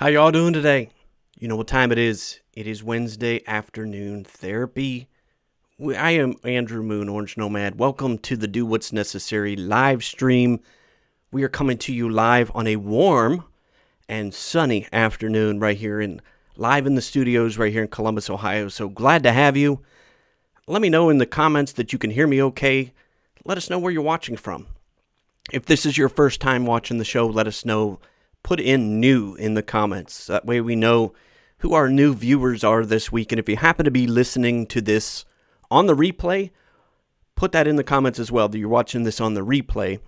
How y'all doing today? You know what time it is. It is Wednesday afternoon therapy. I am Andrew Moon, Orange Nomad. Welcome to the Do What's Necessary live stream. We are coming to you live on a warm and sunny afternoon right here live in the studios right here in Columbus, Ohio. So glad to have you. Let me know in the comments that you can hear me okay. Let us know where you're watching from. If this is your first time watching the show, let us know. Put in new in the comments. That way we know who our new viewers are this week. And if you happen to be listening to this on the replay, put that in the comments as well, that you're watching this on the replay.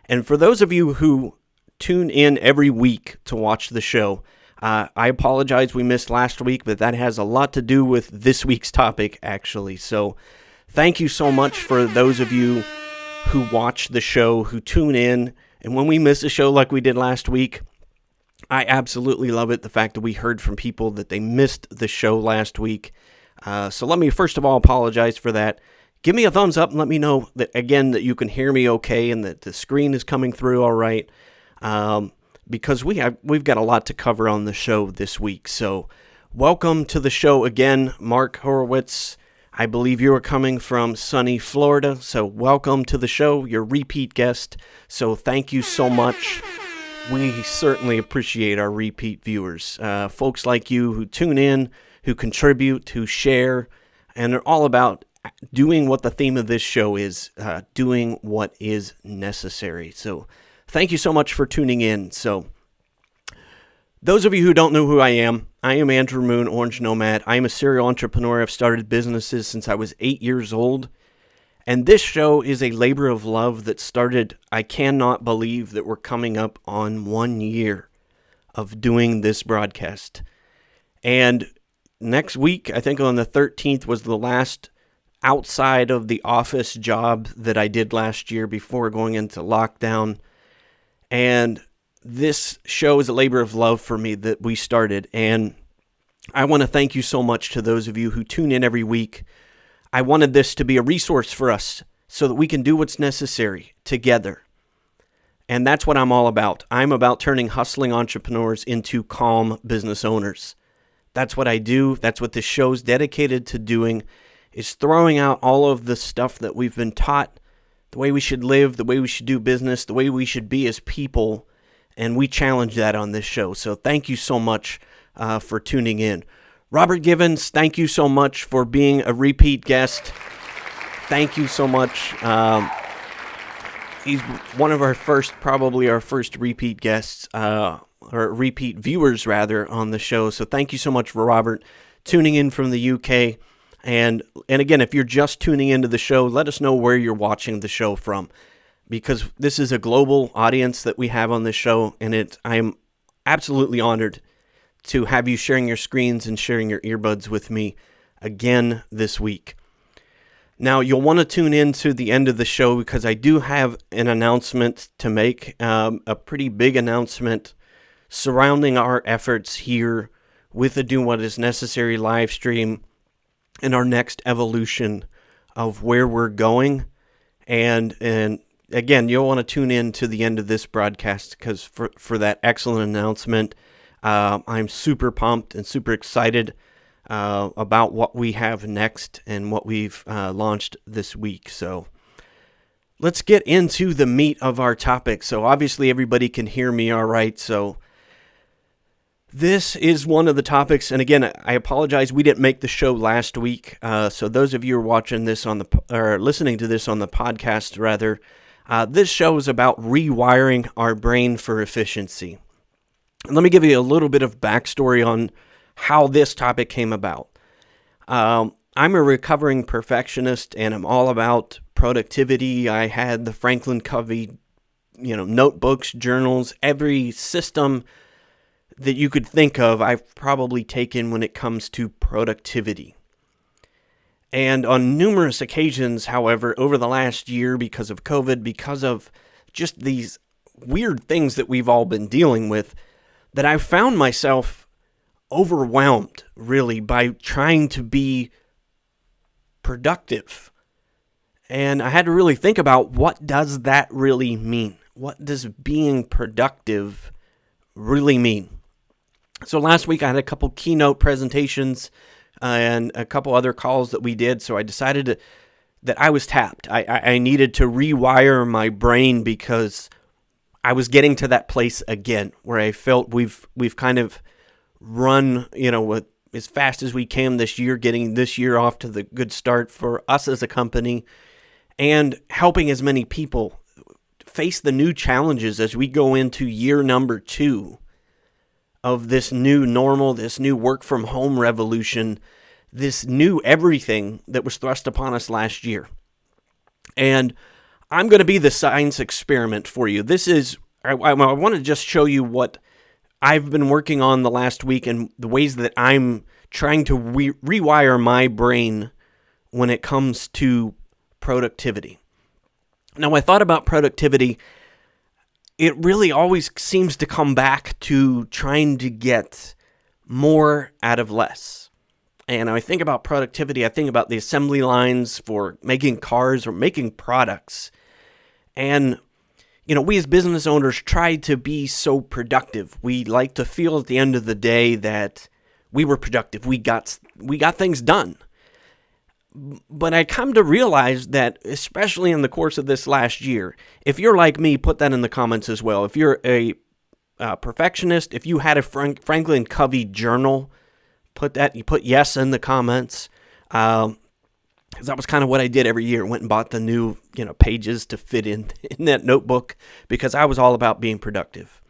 And for those of you who tune in every week to watch the show, I apologize we missed last week, but that has a lot to do with this week's topic, actually. So thank you so much for those of you who watch the show, who tune in. And when we miss a show like we did last week, I absolutely love it, the fact that we heard from people that they missed the show last week. So let me first of all apologize for that. Give me a thumbs up and let me know that, again, that you can hear me okay and that the screen is coming through all right. Because we've got a lot to cover on the show this week. So welcome to the show again, Mark Horowitz. I believe you are coming from sunny Florida. So welcome to the show, your repeat guest. So thank you so much. We certainly appreciate our repeat viewers, folks like you who tune in, who contribute, who share, and are all about doing what the theme of this show is, doing what is necessary. So thank you so much for tuning in. So those of you who don't know who I am Andrew Moon, Orange Nomad. I am a serial entrepreneur. I've started businesses since I was 8 years old. And this show is a labor of love that started, I cannot believe that we're coming up on 1 year of doing this broadcast. And next week, I think on the 13th, was the last outside of the office job that I did last year before going into lockdown. And this show is a labor of love for me that we started. And I want to thank you so much to those of you who tune in every week. I wanted this to be a resource for us so that we can do what's necessary together. And that's what I'm all about. I'm about turning hustling entrepreneurs into calm business owners. That's what I do. That's what this show's dedicated to doing, is throwing out all of the stuff that we've been taught, the way we should live, the way we should do business, the way we should be as people. And we challenge that on this show. So thank you so much for tuning in. Robert Givens, thank you so much for being a repeat guest. Thank you so much. He's one of our first repeat guests. or repeat viewers rather on the show. So thank you so much for Robert tuning in from the UK. And again, if you're just tuning into the show, let us know where you're watching the show from, because this is a global audience that we have on this show, and I am absolutely honored to have you sharing your screens and sharing your earbuds with me again this week. Now, you'll want to tune in to the end of the show because I do have an announcement to make, a pretty big announcement surrounding our efforts here with the Do What Is Necessary live stream and our next evolution of where we're going. And again, you'll want to tune in to the end of this broadcast because for that excellent announcement, I'm super pumped and super excited about what we have next and what we've launched this week. So let's get into the meat of our topic. So obviously everybody can hear me all right. So this is one of the topics, and again, I apologize, we didn't make the show last week. So those of you who are watching this or listening to this on the podcast, rather, this show is about rewiring our brain for efficiency. And let me give you a little bit of backstory on how this topic came about. I'm a recovering perfectionist, and I'm all about productivity. I had the Franklin Covey, notebooks, journals, every system that you could think of, I've probably taken when it comes to productivity. And on numerous occasions, however, over the last year, because of COVID, because of just these weird things that we've all been dealing with, that I've found myself overwhelmed, really, by trying to be productive. And I had to really think about, what does that really mean? What does being productive really mean? So last week I had a couple keynote presentations and a couple other calls that we did. So I decided that I was tapped. I needed to rewire my brain because I was getting to that place again where I felt we've kind of run, with as fast as we can this year, getting this year off to the good start for us as a company and helping as many people face the new challenges as we go into year number 2 of this new normal, this new work from home revolution, this new everything that was thrust upon us last year. And I'm going to be the science experiment for you. I want to just show you what I've been working on the last week and the ways that I'm trying to rewire my brain when it comes to productivity. Now, I thought about productivity. It really always seems to come back to trying to get more out of less. And I think about productivity, I think about the assembly lines for making cars or making products. And, we as business owners try to be so productive. We like to feel at the end of the day that we were productive. We got things done. But I come to realize that, especially in the course of this last year, if you're like me, put that in the comments as well. If you're a perfectionist, if you had a Franklin Covey journal, you put yes in the comments. Because that was kind of what I did every year. Went and bought the new, pages to fit in that notebook because I was all about being productive.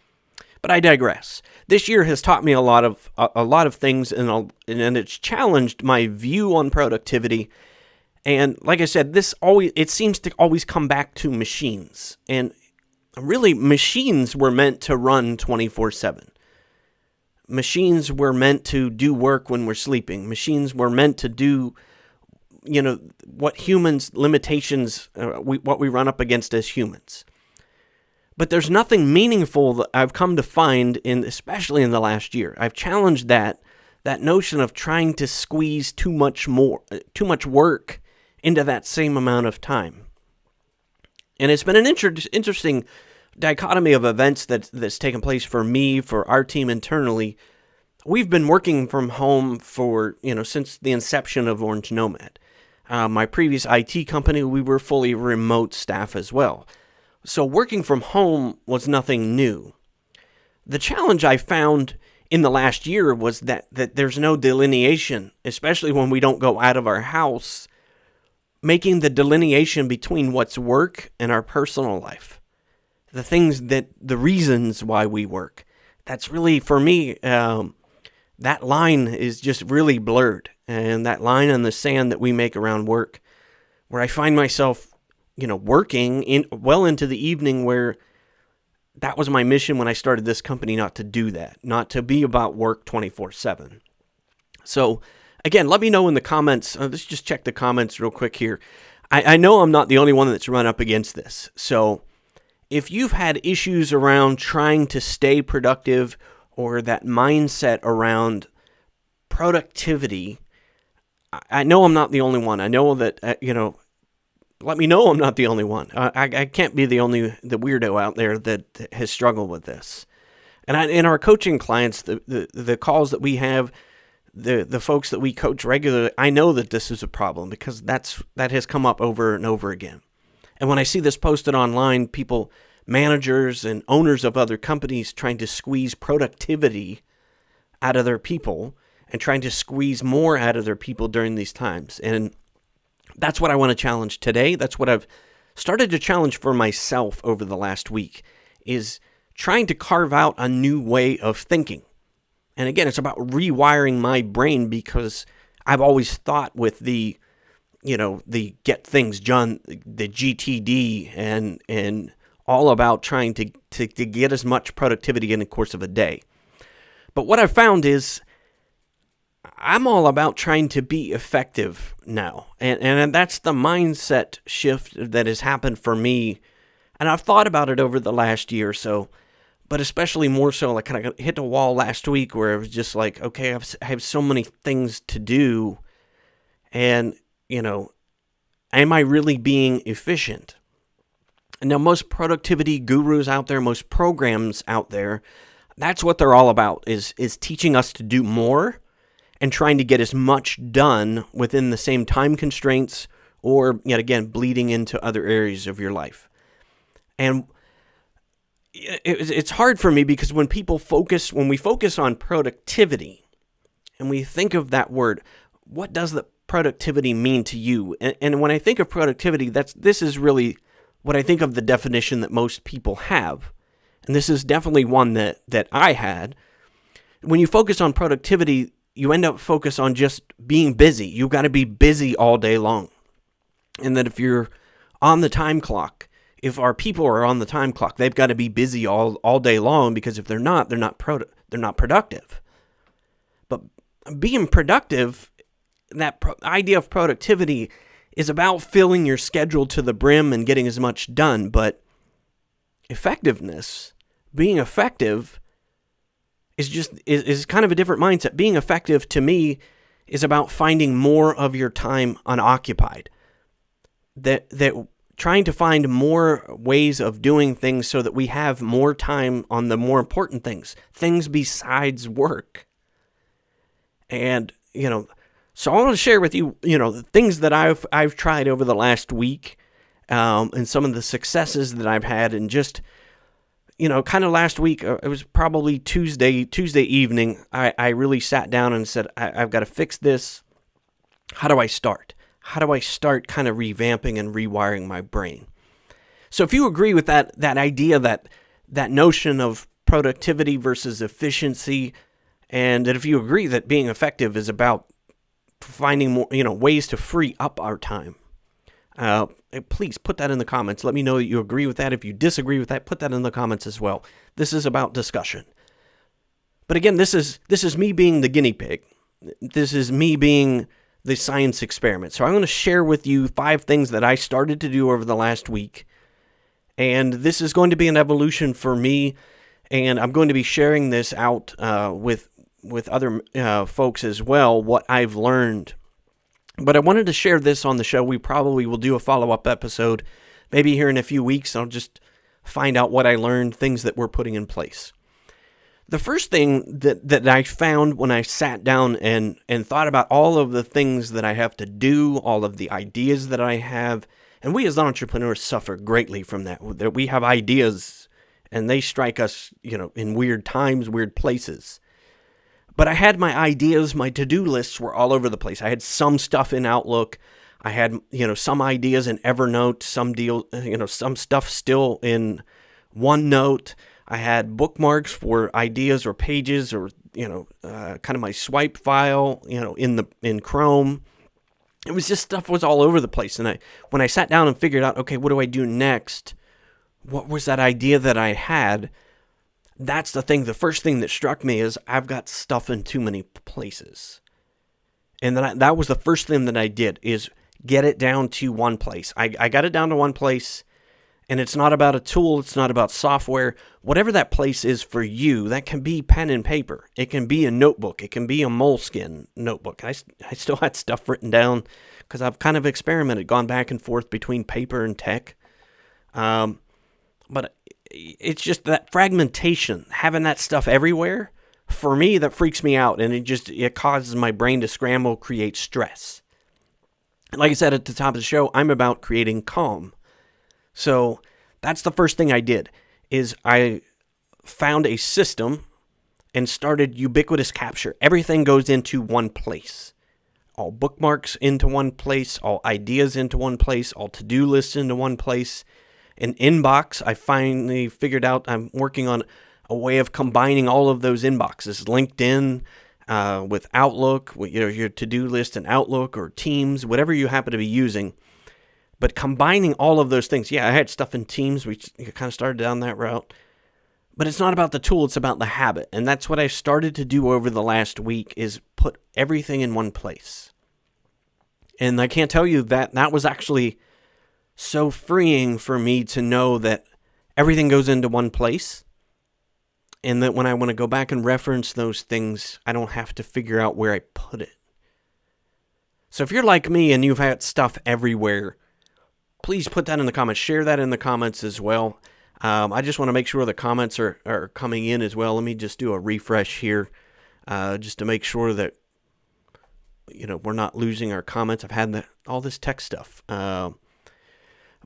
But I digress. This year has taught me a lot of things, and it's challenged my view on productivity. And like I said, it seems to always come back to machines. And really, machines were meant to run 24/7. Machines were meant to do work when we're sleeping. Machines were meant to do, what humans' limitations, what we run up against as humans. But there's nothing meaningful that I've come to find especially in the last year. I've challenged that notion of trying to squeeze too much work into that same amount of time. And it's been an interesting dichotomy of events that's taken place for me, for our team internally. We've been working from home for, since the inception of Orange Nomad. My previous IT company, we were fully remote staff as well. So working from home was nothing new. The challenge I found in the last year was that there's no delineation, especially when we don't go out of our house, making the delineation between what's work and our personal life. The reasons why we work. that's really, for me, that line is just really blurred. And that line in the sand that we make around work, where I find myself, working well into the evening, where that was my mission when I started this company, not to do that, not to be about work 24/7. So again, let me know in the comments. Let's just check the comments real quick here. I know I'm not the only one that's run up against this. So if you've had issues around trying to stay productive, or that mindset around productivity, I know I'm not the only one. I know that, let me know I'm not the only one. I can't be the weirdo out there that has struggled with this. And in our coaching clients, the calls that we have, the folks that we coach regularly, I know that this is a problem, because that has come up over and over again. And when I see this posted online, people, managers and owners of other companies, trying to squeeze productivity out of their people and trying to squeeze more out of their people during these times. And that's what I want to challenge today. That's what I've started to challenge for myself over the last week, is trying to carve out a new way of thinking. And again, it's about rewiring my brain, because I've always thought with the get things done, the GTD, and all about trying to get as much productivity in the course of a day. But what I've found is I'm all about trying to be effective now. And that's the mindset shift that has happened for me. And I've thought about it over the last year or so, but especially more so, like, kind of hit a wall last week, where it was just like, okay, I have so many things to do. And, am I really being efficient? And now most productivity gurus out there, most programs out there, that's what they're all about, is teaching us to do more and trying to get as much done within the same time constraints, or, yet again, bleeding into other areas of your life. And it's hard for me, because when we focus on productivity and we think of that word, what does the productivity mean to you? And when I think of productivity, this is really what I think of the definition that most people have. And this is definitely one that I had. When you focus on productivity, you end up focused on just being busy. You've got to be busy all day long. And that if you're on the time clock, if our people are on the time clock, they've got to be busy all day long, because if they're not productive. But being productive, that idea of productivity is about filling your schedule to the brim and getting as much done. But effectiveness, being effective, is kind of a different mindset. Being effective, to me, is about finding more of your time unoccupied. That trying to find more ways of doing things so that we have more time on the more important things besides work. And, so I want to share with you, the things that I've tried over the last week, and some of the successes that I've had. And just, kind of last week, it was probably Tuesday evening, I really sat down and said, I've got to fix this. How do I start? How do I start kind of revamping and rewiring my brain? So if you agree with that idea, that notion of productivity versus efficiency, and that if you agree that being effective is about finding more, ways to free up our time, please put that in the comments. Let me know that you agree with that. If you disagree with that, put that in the comments as well. This is about discussion. But again, this is me being the guinea pig. This is me being the science experiment. So I'm going to share with you 5 things that I started to do over the last week. And this is going to be an evolution for me. And I'm going to be sharing this out with other folks as well, what I've learned. But I wanted to share this on the show. We probably will do a follow-up episode maybe here in a few weeks. I'll just find out what I learned, things that we're putting in place. The first thing that I found when I sat down and thought about all of the things that I have to do, all of the ideas that I have, and we as entrepreneurs suffer greatly from that we have ideas and they strike us, in weird times, weird places. But I had my ideas, my to-do lists were all over the place. I had some stuff in Outlook. I had, some ideas in Evernote, some stuff still in OneNote. I had bookmarks for ideas or pages, or kind of my swipe file, in Chrome. It was just stuff was all over the place. And when I sat down and figured out, okay, what do I do next? What was that idea that I had? That's the thing. The first thing that struck me is I've got stuff in too many places. And then that was the first thing that I did, is get it down to one place. I got it down to one place, and it's not about a tool. It's not about software. Whatever that place is for you, that can be pen and paper. It can be a notebook. It can be a Moleskine notebook. I still had stuff written down because I've kind of experimented, gone back and forth between paper and tech. But it's just that fragmentation, having that stuff everywhere. For me, that freaks me out, and it causes my brain to scramble, create stress. Like I said at the top of the show, I'm about creating calm. So that's the first thing I did, is I found a system and started ubiquitous capture. Everything goes into one place. All bookmarks into one place, all ideas into one place, all to-do lists into one place. An inbox, I finally figured out I'm working on a way of combining all of those inboxes, LinkedIn with Outlook, your to-do list in Outlook or Teams, whatever you happen to be using. But combining all of those things, I had stuff in Teams. We kind of started down that route. But it's not about the tool, it's about the habit. And that's what I started to do over the last week, is put everything in one place. And I can't tell you that was actually so freeing for me to know that everything goes into one place. And that when I want to go back and reference those things, I don't have to figure out where I put it. So if you're like me and you've had stuff everywhere, please put that in the comments. Share that in the comments as well. I just want to make sure the comments are coming in as well. Let me just do a refresh here, just to make sure that we're not losing our comments. I've had all this tech stuff.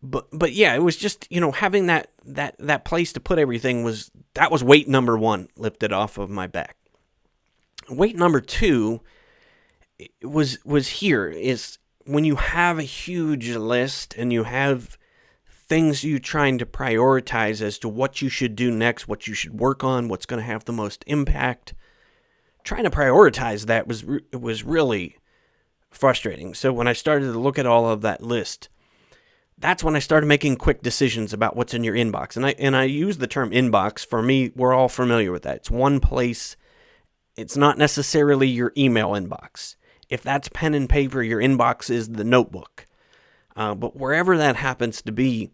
But yeah, it was just, having that place to put everything was weight number one lifted off of my back. Weight number two was here, is when you have a huge list and you have things you're trying to prioritize as to what you should do next, what you should work on, what's going to have the most impact. Trying to prioritize that was really frustrating. So when I started to look at all of that list, that's when I started making quick decisions about what's in your inbox. And I use the term inbox. For me, we're all familiar with that. It's one place. It's not necessarily your email inbox. If that's pen and paper, your inbox is the notebook. But wherever that happens to be,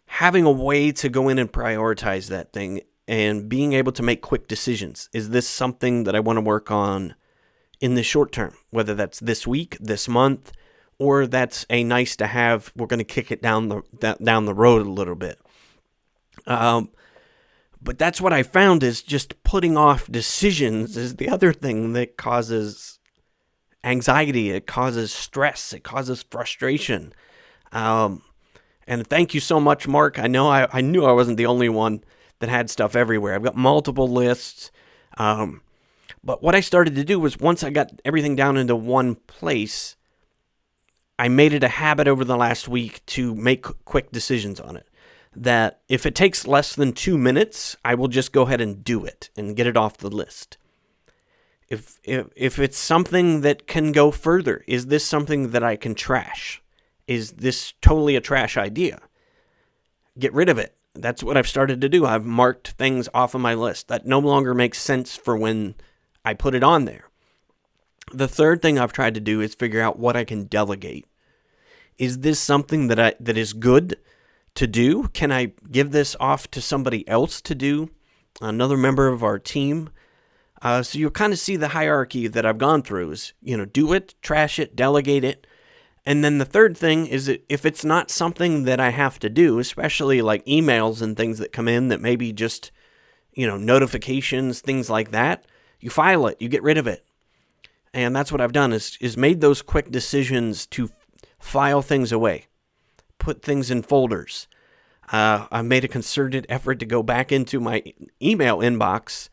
having a way to go in and prioritize that thing and being able to make quick decisions. Is this something that I want to work on in the short term? Whether that's this week, this month, or that's a nice to have, we're going to kick it down the road a little bit. But that's what I found, is just putting off decisions is the other thing that causes anxiety. It causes stress. It causes frustration. And thank you so much, Mark. I know I knew I wasn't the only one that had stuff everywhere. I've got multiple lists. But what I started to do was, once I got everything down into one place, I made it a habit over the last week to make quick decisions on it. That if it takes less than 2 minutes, I will just go ahead and do it and get it off the list. If it's something that can go further, is this something that I can trash? Is this totally a trash idea? Get rid of it. That's what I've started to do. I've marked things off of my list that no longer makes sense for when I put it on there. The third thing I've tried to do is figure out what I can delegate. Is this something that is good to do? Can I give this off to somebody else to do? Another member of our team? So you'll kind of see the hierarchy that I've gone through is, do it, trash it, delegate it. And then the third thing is that if it's not something that I have to do, especially like emails and things that come in that maybe just, notifications, things like that, you file it, you get rid of it. And that's what I've done is made those quick decisions to file things away, put things in folders. I've made a concerted effort to go back into my email inbox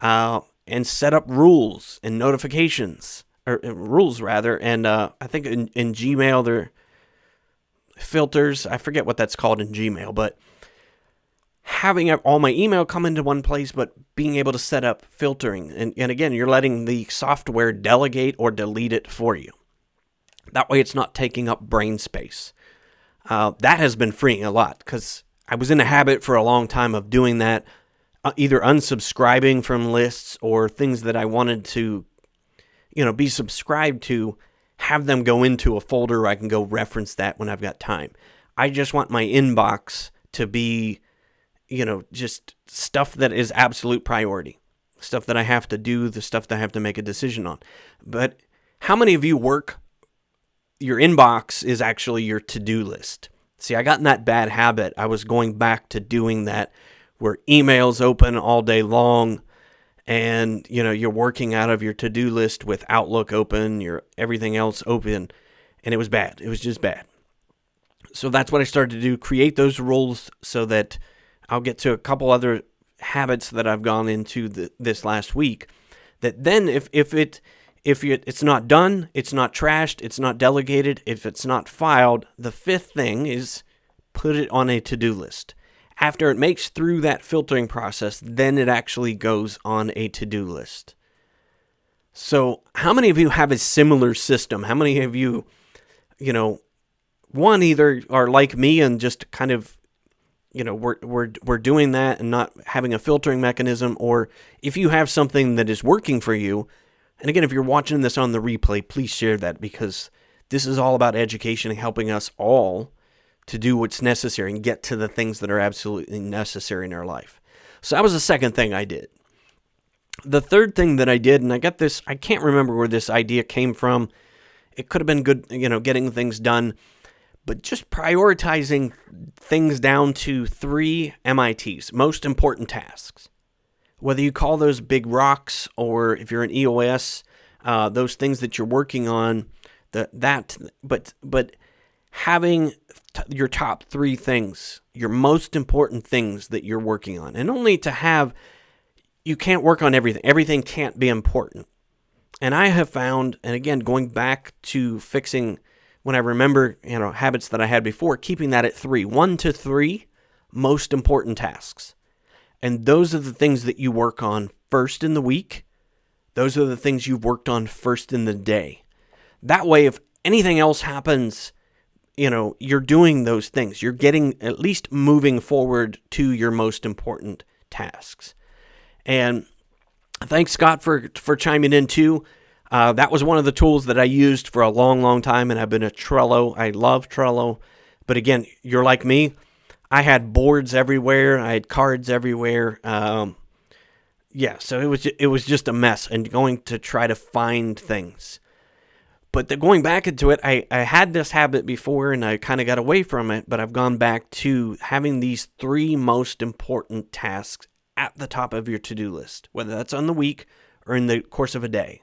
and set up rules and notifications, or rules rather. And I think in Gmail, there are filters. I forget what that's called in Gmail, but having all my email come into one place, but being able to set up filtering. And again, you're letting the software delegate or delete it for you. That way it's not taking up brain space. That has been freeing a lot, because I was in a habit for a long time of doing that, either unsubscribing from lists or things that I wanted to, be subscribed to, have them go into a folder where I can go reference that when I've got time. I just want my inbox to be, just stuff that is absolute priority, stuff that I have to do, the stuff that I have to make a decision on. But how many of you your inbox is actually your to-do list? See, I got in that bad habit. I was going back to doing that, where emails open all day long, and you're working out of your to-do list with Outlook open, your everything else open, and it was bad. It was just bad. So that's what I started to do, create those rules so that I'll get to a couple other habits that I've gone into this last week, that then if it's not done, it's not trashed, it's not delegated, if it's not filed, the fifth thing is put it on a to-do list. After it makes through that filtering process, then it actually goes on a to-do list. So how many of you have a similar system? How many of you, one, either are like me and just kind of, we're doing that and not having a filtering mechanism, or if you have something that is working for you. And again, if you're watching this on the replay, please share that, because this is all about education and helping us all to do what's necessary and get to the things that are absolutely necessary in our life. So that was the second thing I did. The third thing that I did, and I can't remember where this idea came from. It could have been good, getting things done, but just prioritizing things down to 3 MITs, most important tasks. Whether you call those big rocks, or if you're an EOS, those things that you're working on, but having your top 3 things, your most important things that you're working on, and only to have, you can't work on everything. Everything can't be important. And I have found, and again, going back to fixing, when I remember, habits that I had before, keeping that at 3, 1 to 3 most important tasks. And those are the things that you work on first in the week. Those are the things you've worked on first in the day. That way, if anything else happens, you're doing those things. You're getting, at least moving forward to your most important tasks. And thanks, Scott, for chiming in too. That was one of the tools that I used for a long, long time, and I've been a Trello. I love Trello. But again, you're like me. I had boards everywhere. I had cards everywhere. So it was just a mess, and going to try to find things. But going back into it, I had this habit before, and I kind of got away from it, but I've gone back to having these 3 most important tasks at the top of your to-do list, whether that's on the week or in the course of a day.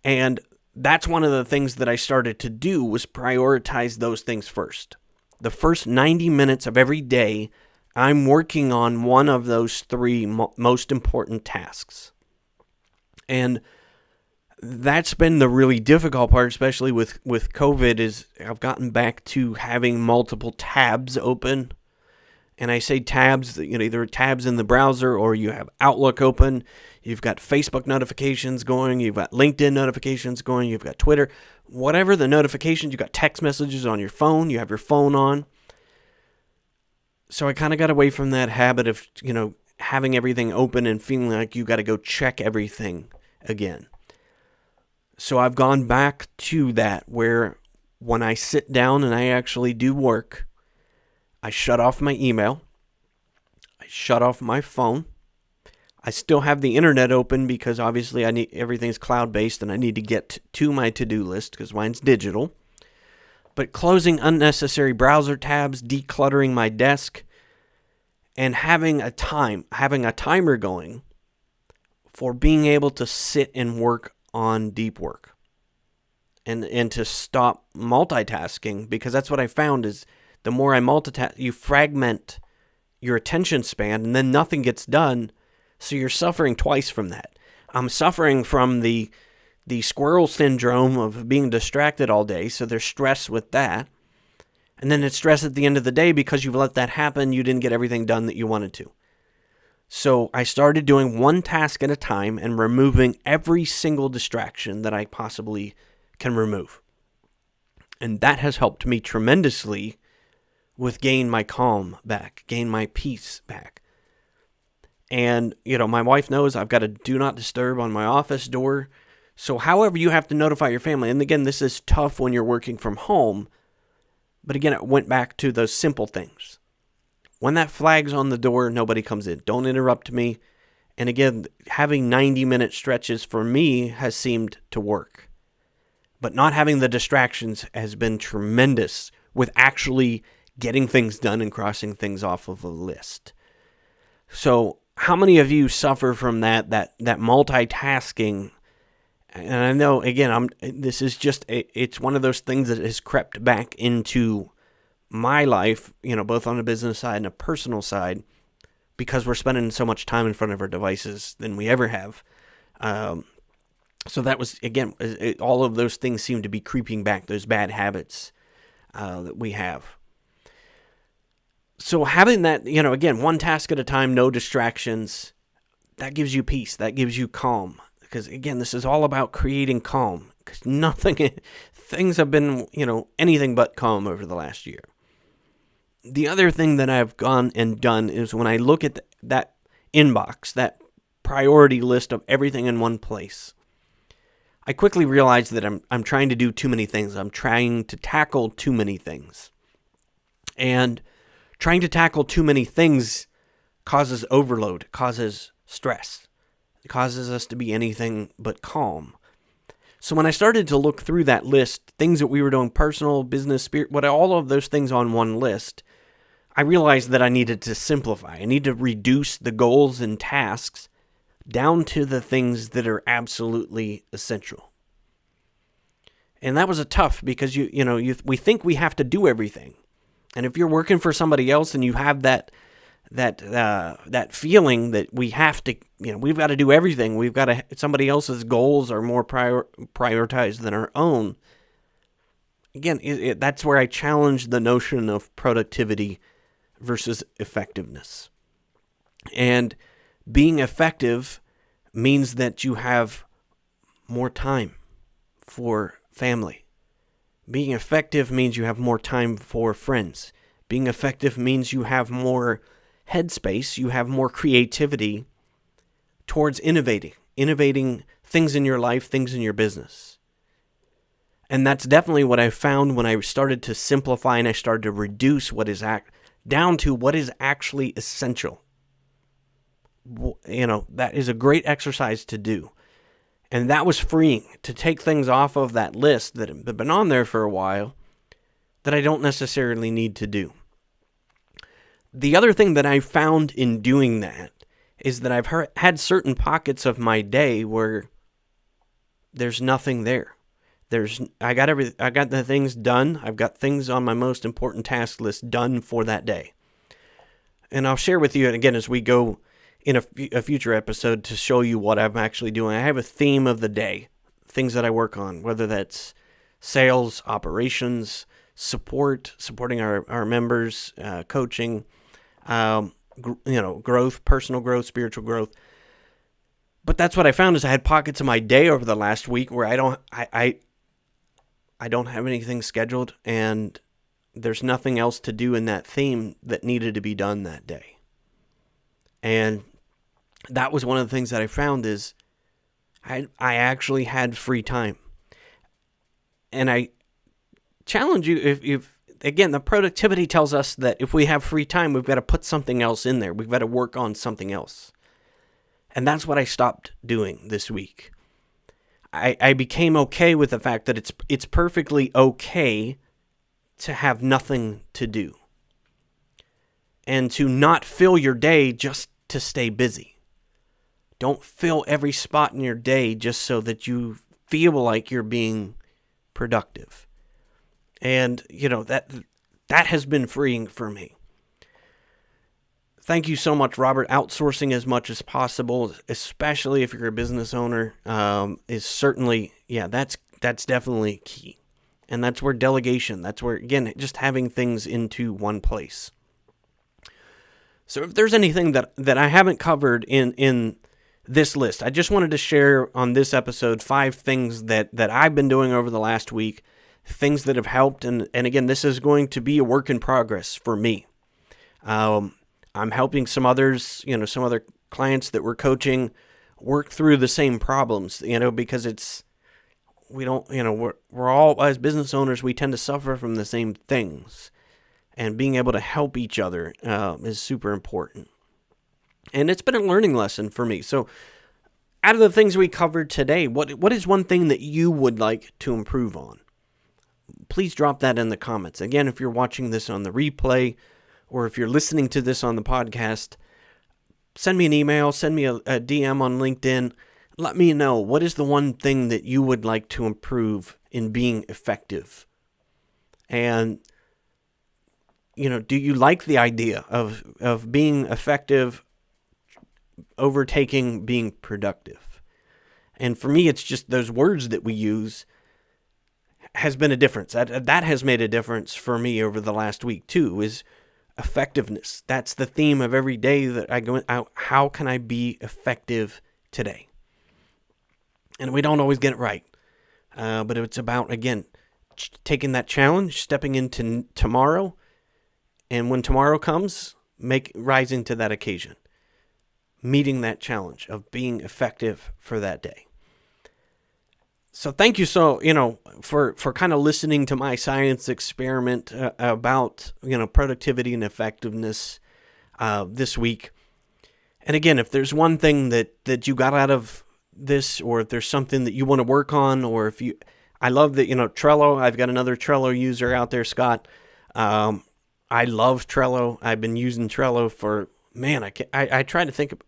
And that's one of the things that I started to do, was prioritize those things first. The first 90 minutes of every day, I'm working on one of those 3 most important tasks. And that's been the really difficult part, especially with COVID, is I've gotten back to having multiple tabs open. And I say tabs, either tabs in the browser, or you have Outlook open. You've got Facebook notifications going. You've got LinkedIn notifications going. You've got Twitter. Whatever the notifications, you've got text messages on your phone. You have your phone on. So I kind of got away from that habit of, having everything open and feeling like you got to go check everything again. So I've gone back to that, where when I sit down and I actually do work, I shut off my email. I shut off my phone. I still have the internet open, because obviously everything's cloud-based and I need to get to my to-do list because mine's digital. But closing unnecessary browser tabs, decluttering my desk, and having a timer going for being able to sit and work on deep work. And to stop multitasking, because that's what I found is the more I multitask, you fragment your attention span, and then nothing gets done. So you're suffering twice from that. I'm suffering from the squirrel syndrome of being distracted all day, so there's stress with that. And then it's stress at the end of the day because you've let that happen. You didn't get everything done that you wanted to. So I started doing one task at a time and removing every single distraction that I possibly can remove. And that has helped me tremendously with gain my calm back, gain my peace back. And, my wife knows I've got a do not disturb on my office door. So however you have to notify your family, and again, this is tough when you're working from home, but again, it went back to those simple things. When that flag's on the door, nobody comes in. Don't interrupt me. And again, having 90-minute stretches for me has seemed to work. But not having the distractions has been tremendous with actually getting things done and crossing things off of a list. So how many of you suffer from that multitasking? And I know, again, this is just, it's one of those things that has crept back into my life, both on a business side and a personal side, because we're spending so much time in front of our devices than we ever have. So that was, again, all of those things seem to be creeping back, those bad habits that we have. So having that, again, one task at a time, no distractions, that gives you peace, that gives you calm. Because, again, this is all about creating calm. Because things have been, anything but calm over the last year. The other thing that I've gone and done is when I look at that inbox, that priority list of everything in one place, I quickly realize that I'm trying to do too many things. I'm trying to tackle too many things. And trying to tackle too many things causes overload, causes stress. It causes us to be anything but calm. So when I started to look through that list, things that we were doing, personal, business, spirit, all of those things on one list, I realized that I needed to simplify. I need to reduce the goals and tasks down to the things that are absolutely essential. And that was a tough because we think we have to do everything. And if you're working for somebody else and you have that feeling that we have to, we've got to do everything. We've got to, somebody else's goals are more prioritized than our own. Again, that's where I challenge the notion of productivity versus effectiveness. And being effective means that you have more time for family. Being effective means you have more time for friends. Being effective means you have more headspace, you have more creativity towards innovating things in your life, things in your business. And that's definitely what I found when I started to simplify and I started to reduce what is down to what is actually essential. That is a great exercise to do. And that was freeing to take things off of that list that have been on there for a while that I don't necessarily need to do. The other thing that I found in doing that is that I've had certain pockets of my day where there's nothing there. I got the things done. I've got things on my most important task list done for that day. And I'll share with you again as we go in a future episode to show you what I'm actually doing. I have a theme of the day, things that I work on, whether that's sales, operations, supporting our members, coaching, growth, personal growth, spiritual growth. But that's what I found is I had pockets of my day over the last week where I don't have anything scheduled and there's nothing else to do in that theme that needed to be done that day. And that was one of the things that I found is I actually had free time. And I challenge you, if again, the productivity tells us that if we have free time, we've got to put something else in there. We've got to work on something else. And that's what I stopped doing this week. I became okay with the fact that it's perfectly okay to have nothing to do. And to not fill your day just to stay busy. Don't fill every spot in your day just so that you feel like you're being productive. And, that has been freeing for me. Thank you so much, Robert. Outsourcing as much as possible, especially if you're a business owner, is certainly, that's definitely key. And that's where delegation, that's where, again, just having things into one place. So if there's anything that I haven't covered in this list, I just wanted to share on this episode 5 things that I've been doing over the last week, things that have helped. And again, this is going to be a work in progress for me. I'm helping some others, some other clients that we're coaching work through the same problems, because we're all, as business owners, we tend to suffer from the same things. And being able to help each other is super important. And it's been a learning lesson for me. So out of the things we covered today, what is one thing that you would like to improve on? Please drop that in the comments. Again, if you're watching this on the replay, or if you're listening to this on the podcast, send me an email, send me a DM on LinkedIn. Let me know, what is the one thing that you would like to improve in being effective? And do you like the idea of being effective, overtaking being productive? And for me, it's just those words that we use has been a difference. That has made a difference for me over the last week too, is effectiveness. That's the theme of every day that I go out. How can I be effective today? And we don't always get it right. But it's about, again, taking that challenge, stepping into tomorrow, and when tomorrow comes, rising to that occasion, meeting that challenge of being effective for that day. So thank you for kind of listening to my science experiment about, productivity and effectiveness this week. And again, if there's one thing that you got out of this, or if there's something that you want to work on, or I love that, Trello, I've got another Trello user out there, Scott. I love Trello. I've been using Trello for, I try to think,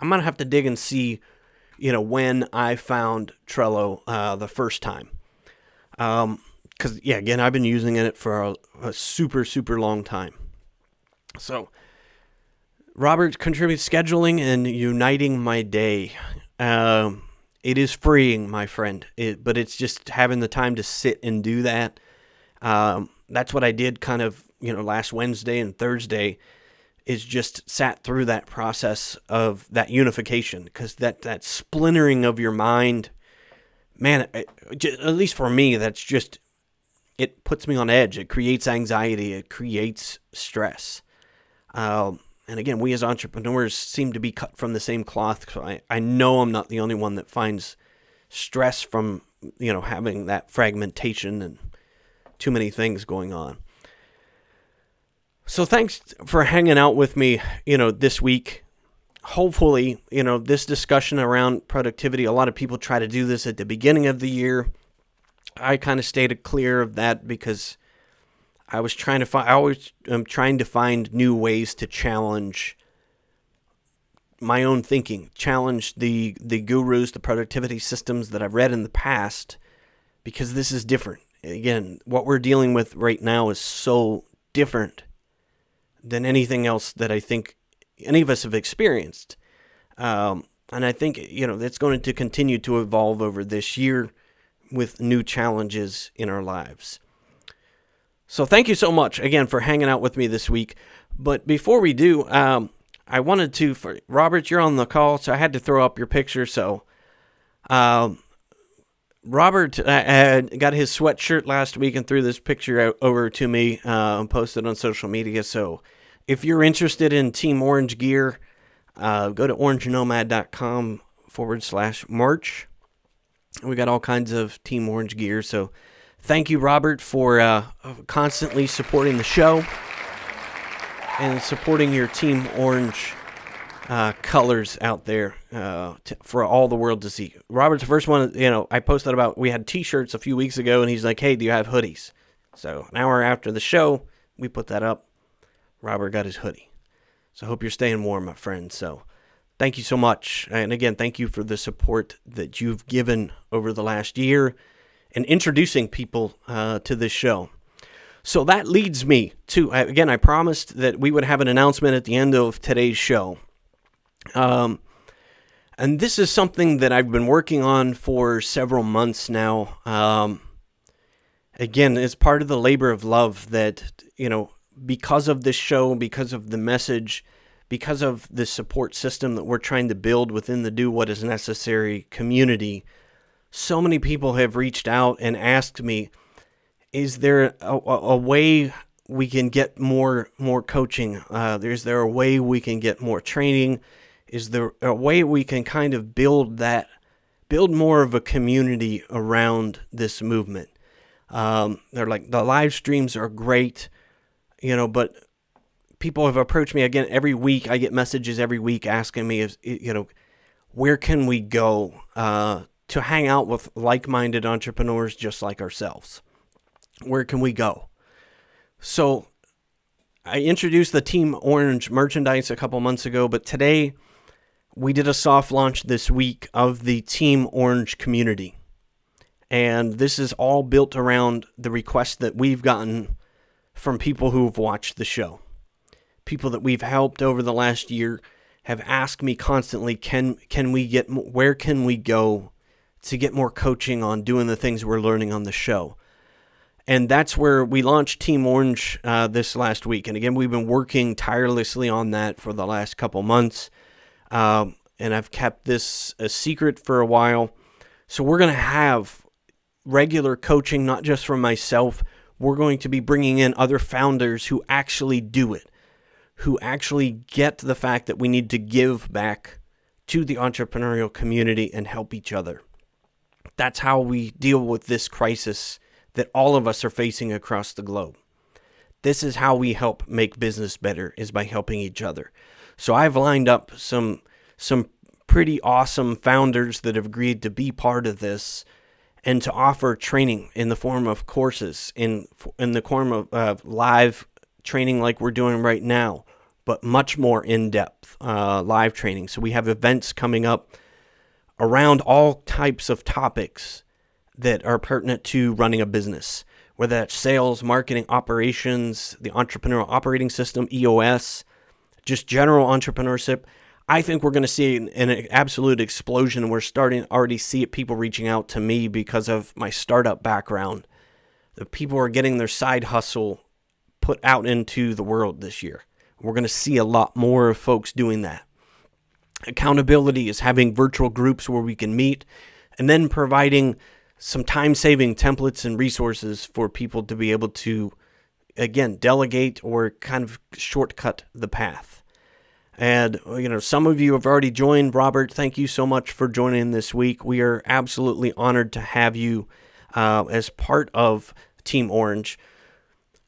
I'm going to have to dig and see, when I found Trello the first time. Because, again, I've been using it for a super, super long time. So, Robert contributes scheduling and uniting my day. It is freeing, my friend, but it's just having the time to sit and do that. That's what I did kind of, last Wednesday and Thursday, is just sat through that process of that unification, because that splintering of your mind, man, at least for me, that's just, it puts me on edge. It creates anxiety. It creates stress. And again, we as entrepreneurs seem to be cut from the same cloth. So I know I'm not the only one that finds stress from, having that fragmentation and too many things going on. So thanks for hanging out with me, this week. Hopefully, this discussion around productivity, a lot of people try to do this at the beginning of the year. I kind of stayed clear of that because I always am trying to find new ways to challenge my own thinking, challenge the gurus, the productivity systems that I've read in the past, because this is different. Again, what we're dealing with right now is so different than anything else that I think any of us have experienced. And I think, it's going to continue to evolve over this year with new challenges in our lives. So thank you so much, again, for hanging out with me this week. But before we do, I wanted to, Robert, you're on the call, so I had to throw up your picture. So Robert got his sweatshirt last week and threw this picture over to me and posted on social media. So if you're interested in Team Orange gear, go to orangenomad.com/March. We got all kinds of Team Orange gear. So thank you, Robert, for constantly supporting the show and supporting your Team Orange colors out there for all the world to see. Robert's the first one, I posted about, we had t-shirts a few weeks ago, and he's like, hey, do you have hoodies? So an hour after the show, we put that up. Robert got his hoodie. So I hope you're staying warm, my friend. So thank you so much. And again, thank you for the support that you've given over the last year and introducing people to this show. So that leads me to, again, I promised that we would have an announcement at the end of today's show. And this is something that I've been working on for several months now. And again, it's part of the labor of love that, because of this show, because of the message, because of the support system that we're trying to build within the Do What Is Necessary community, so many people have reached out and asked me, is there a way we can get more coaching? Is there a way we can get more training? Is there a way we can kind of build more of a community around this movement? They're like, the live streams are great, but people have approached me again every week. I get messages every week asking me, where can we go to hang out with like-minded entrepreneurs just like ourselves? Where can we go? So I introduced the Team Orange merchandise a couple months ago, but today we did a soft launch this week of the Team Orange community. And this is all built around the requests that we've gotten from people who've watched the show. People that we've helped over the last year have asked me constantly, where can we go to get more coaching on doing the things we're learning on the show? And that's where we launched Team Orange this last week. And again, we've been working tirelessly on that for the last couple months. And I've kept this a secret for a while. So we're going to have regular coaching, not just from myself. We're going to be bringing in other founders who actually do it, who actually get the fact that we need to give back to the entrepreneurial community and help each other. That's how we deal with this crisis that all of us are facing across the globe. This is how we help make business better, is by helping each other. So I've lined up some pretty awesome founders that have agreed to be part of this and to offer training in the form of courses, in the form of live training like we're doing right now, but much more in-depth live training. So we have events coming up around all types of topics that are pertinent to running a business, whether that's sales, marketing, operations, the entrepreneurial operating system, EOS, just general entrepreneurship. I think we're going to see an absolute explosion. We're starting to already see it, people reaching out to me because of my startup background. The people are getting their side hustle put out into the world this year. We're going to see a lot more of folks doing that. Accountability is having virtual groups where we can meet, and then providing some time-saving templates and resources for people to be able to, again, delegate or kind of shortcut the path. And, some of you have already joined. Robert, thank you so much for joining this week. We are absolutely honored to have you as part of Team Orange.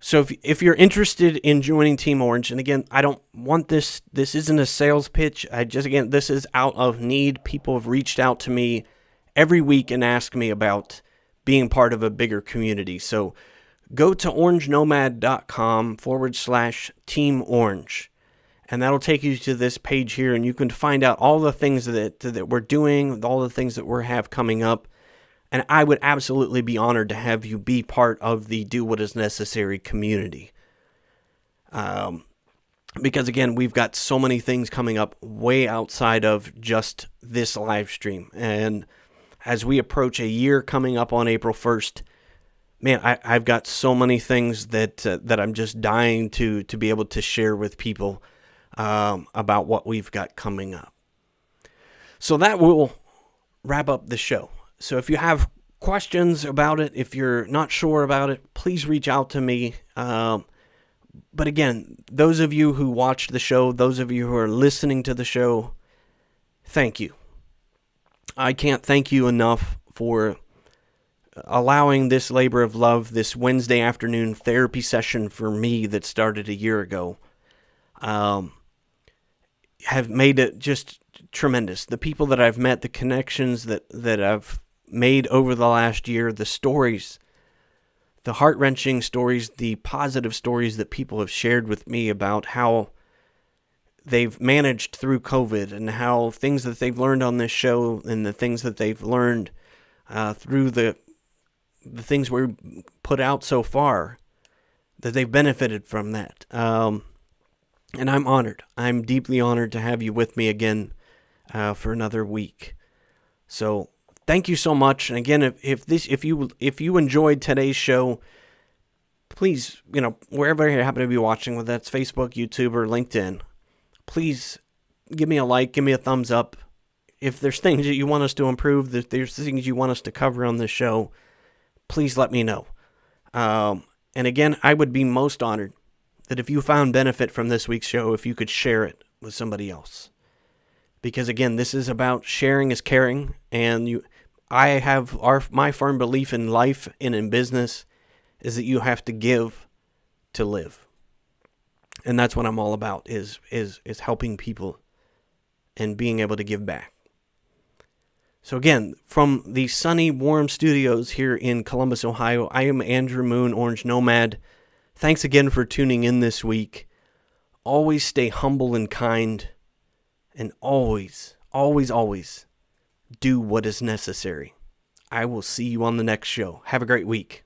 So if you're interested in joining Team Orange, and again, I don't want this isn't a sales pitch. This is out of need. People have reached out to me every week and ask me about being part of a bigger community. So go to orangenomad.com/Team Orange. And that'll take you to this page here, and you can find out all the things that we're doing, all the things that we have coming up. And I would absolutely be honored to have you be part of the Do What Is Necessary community. Because again, we've got so many things coming up way outside of just this live stream. And as we approach a year coming up on April 1st, man, I've got so many things that I'm just dying to be able to share with people about what we've got coming up. So that will wrap up the show. So if you have questions about it, if you're not sure about it, please reach out to me. But again, those of you who watched the show, those of you who are listening to the show, thank you. I can't thank you enough for allowing this labor of love, this Wednesday afternoon therapy session for me that started a year ago, have made it just tremendous. The people that I've met, the connections that I've made over the last year, the stories, the heart-wrenching stories, the positive stories that people have shared with me about how they've managed through COVID and how things that they've learned on this show and the things that they've learned through the things we put out so far, that they've benefited from that. And I'm honored. I'm deeply honored to have you with me again for another week. So thank you so much. And again, if you enjoyed today's show, please, wherever you happen to be watching, whether that's Facebook, YouTube, or LinkedIn, please give me a like, give me a thumbs up. If there's things that you want us to improve, if there's things you want us to cover on this show, please let me know. And again, I would be most honored that if you found benefit from this week's show, if you could share it with somebody else. Because again, this is about sharing is caring, and I have my firm belief in life and in business is that you have to give to live. And that's what I'm all about, is helping people and being able to give back. So again, from the sunny, warm studios here in Columbus, Ohio, I am Andrew Moon, Orange Nomad. Thanks again for tuning in this week. Always stay humble and kind, and always, always, always do what is necessary. I will see you on the next show. Have a great week.